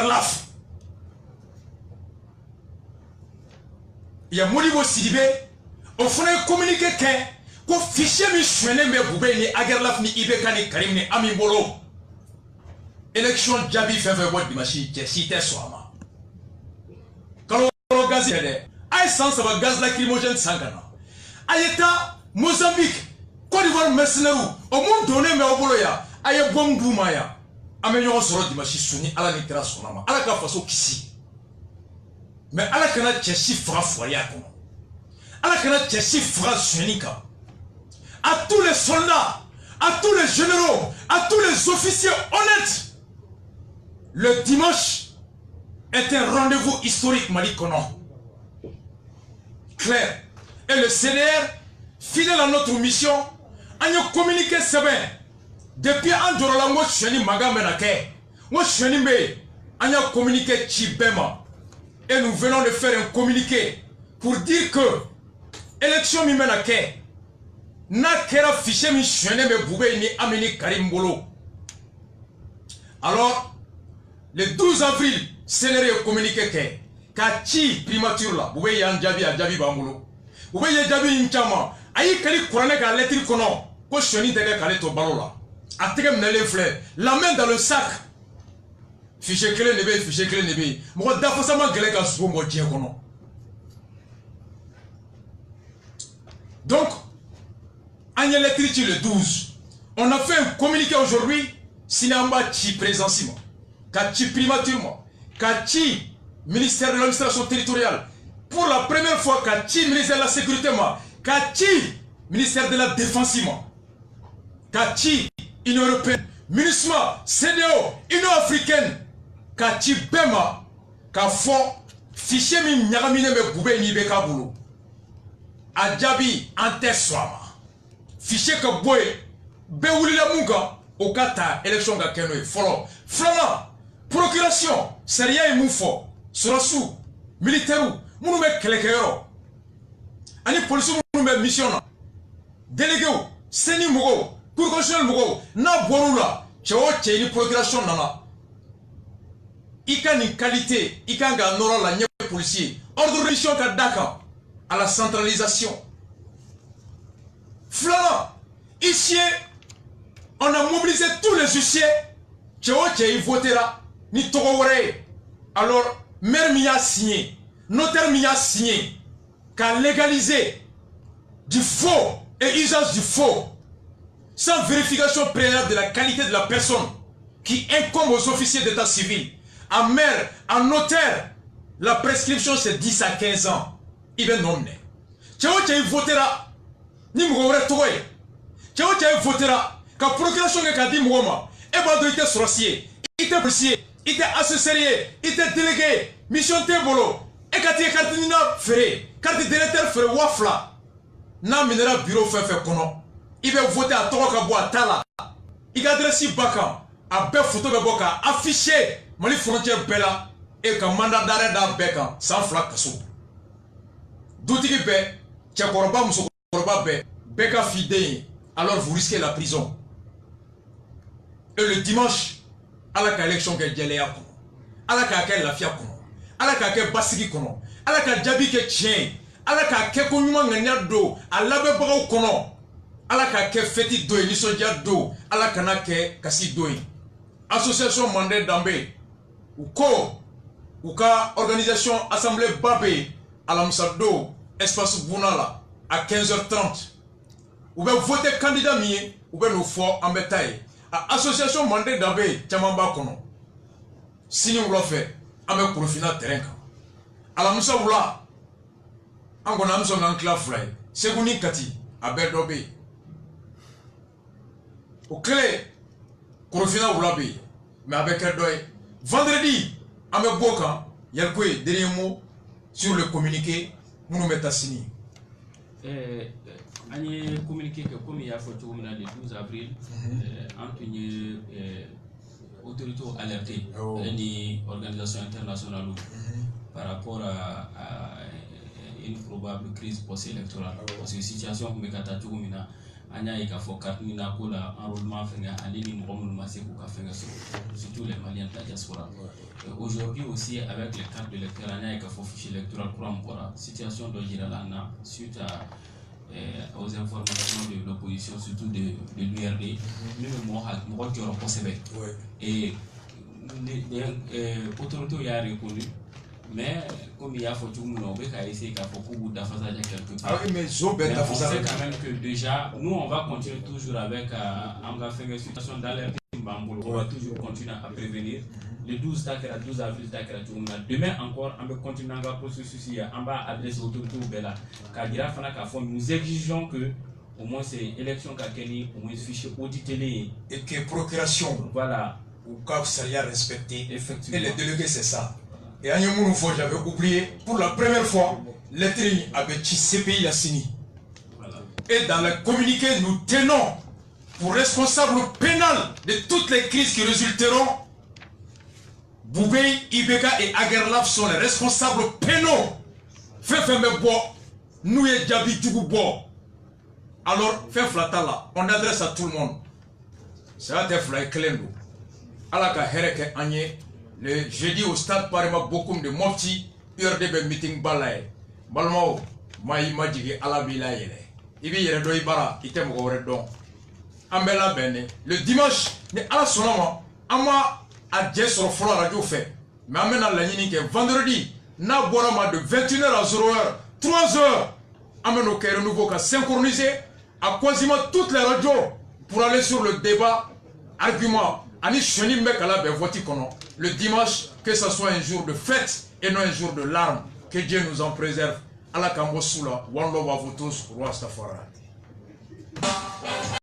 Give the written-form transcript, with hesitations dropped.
Laf. Il y a Modibo Sidibé, au fond, communiqué que fichier mi chouené me boubé ni Agerlaf ni Ibeka ni Karim ni Amibolo. Élection Djabi fait vote dimanche, c'est soama. Quand on gaz y a ay sans savoir gaz lacrymogène sangana. Ayeta Mozambique, Côte d'Ivoire mercenaire, au monde donné mais au boloya, aye bon boumaya. Améliorons sur dimanche souni à la nitra sonama, à la façon qu'ici. Mais à la canade tchèchi fera foyer à la canade tchèchi fera sunika. À tous les soldats, à tous les généraux, à tous les officiers honnêtes, le dimanche est un rendez-vous historique malikonon. Clair. Et le CDR, fidèle à notre mission, a communiqué c'est bien. Depuis un jour là, moi je suis magamenake, moi je suis me, a communiqué Chibema. Et nous venons de faire un communiqué pour dire que élection mi menake, na kera fichier mi chene me boubé ni ameni Karim Bolo. Alors, le 12 avril, c'est le communiqué que Kachi primature là, boubé yan Djabi a Djabi Bambolo. Boubé yan Djabi Inchama, ayi kali kourane ka lettre kono, ko cheni tege kale to balo là. A tege mnele fleur, la main dans le sac. Fichier clé nebe, fichier clé nebe. Moi d'affaire gele ka sou mo dien kono. Donc, Agnès l'écriture le 12. On a fait un communiqué aujourd'hui, Sinamba Chi présentement, Kachi primaturement, Kachi ministère de l'administration territoriale. Pour la première fois, Kachi ministère de la sécurité, Kachi ministère de la défense, Kachi Union européenne, MINUSMA, CDO, Union africaine, Kachi Bema, Kafo, fichier mi nyagamine me boube ni beka boulou. Adjabi anteswama. Fichier que boy, beouli la munga, au kata, élection ga kenoy, follow. Flama, procuration, seria et moufo, surasu, militaire, mounou kelekero. Ani police mounou mission. Délégué, seni mougo, procuration mougo, na borula, tchao tcheni procuration nana. Ika ni qualité, ika nga nora la nye policier. Ordre de mission ka daka, à la centralisation. Flana, ici, on a mobilisé tous les huissiers. Tchéo votera, ni Togowore. Alors, maire m'y a signé, notaire m'y a signé, qu'a légalisé du faux et usage du faux, sans vérification préalable de la qualité de la personne qui incombe aux officiers d'état civil. À maire, à notaire, la prescription c'est 10 à 15 ans. Il va nommer. Tchéo votera. Ni mouore toye. Tchéo votera. Quand procuration est dit mouma. Et bah de était sorcier. Il était policier. Il était associé. Il était délégué. Mission Tébolo. Et quand il est cartinina ferré. Quand il délétère ferré wafla. Na minera bureau fait kono. Il va voter à Toroka Boa Tala. Il va adresser Bakan. A belle photo de Boka. Affiché. Mali frontière bella. Et qu'un mandat d'arrêt d'un Bekan. Sans flac kassou. Doutiki be. Tchakoroba Moussou. Beka fidé, alors vous risquez la prison. Et le dimanche, à la élection que Djelea kono, à la la fia kono, à la basiki kono, à la Djabi ke tien, à la konyuma nganyado, à la bebao kono, à la feti do, nisodia do, à la kanake kasi do. Association Mandé Dambé, ou ko, ou ka organisation Assemblée Babé, à la Moussado, espace Bounala. À 15h30, ou bien voter candidat mié, ou bien nous faut en bétail. À association Mandé Dabé, Tchamamba Kono. Si nous l'avons fait, à me profiter terrain. À la Moussa Oula, en Gonam son enclave fly, Segouni Kati, à Berdobé. Au clé, Korofina Oulabi, mais avec un doigt. Vendredi, à me boka, il y a quoi dernier mot sur le communiqué, nous mettons signé. On a communiqué que comme il y a le 12 avril, entre les autorités alertées, les organisations internationales par rapport à une probable crise post-électorale. Parce que la situation comme anya ika fo carte ni na ko la enrôlement fenga alini mo mo ma se ko ka fenga surtout les Maliens de la diaspora. Aujourd'hui aussi avec les cartes de lecteur anya ika fo fichier électoral pour encore situation de Giralana suite aux informations de l'opposition, surtout de l'URD, nous avons recevait. Et les autorités ont reconnu, mais comme il y a fait tout le monde, on a essayé d'affaire quelque part. Ah oui, mais on sait quand même que déjà, nous on va continuer toujours avec une situation d'alerte. On va toujours continuer à prévenir. Le 12 avril, demain encore, on va continuer à processus, on va adresser aux autorités au Bela. Nous exigeons que au moins ces élections au moins fichier audité et que procuration voilà ou cas ça respecté. Effectivement. Et les délégués c'est ça. Et à une fois j'avais oublié pour la première fois l'État avec CPI la signé. Voilà. Et dans le communiqué nous tenons pour responsable pénal de toutes les crises qui résulteront. Boubey, Ibeka et Agerlaf sont les responsables pénaux. Nous et Djabi Djougoubo. Alors, fait flatala, on adresse à tout le monde. C'est un fly Klendo. Alaka Hereke Agne, le jeudi au stade Parema Bokoum de Mopti, URDB meeting Balaye. Balmao, Maïma Djigi Alabila Yele. Ibi Yeredo Ibara, Item Goredon. Ambela Bene. Le dimanche, ne ala sonama, ama a djé sur la radio fait. Mais amène à la ligne que vendredi, na boirama de 21h à 0h, 3h, amène au Caire nouveau qu'à synchroniser à quasiment toutes les radios pour aller sur le débat, argument. Ani cheni mek ala be voti kono. Le dimanche, que ce soit un jour de fête et non un jour de larmes. Que Dieu nous en préserve. Ala kambo soula, one love à vous tous, roi Stafara.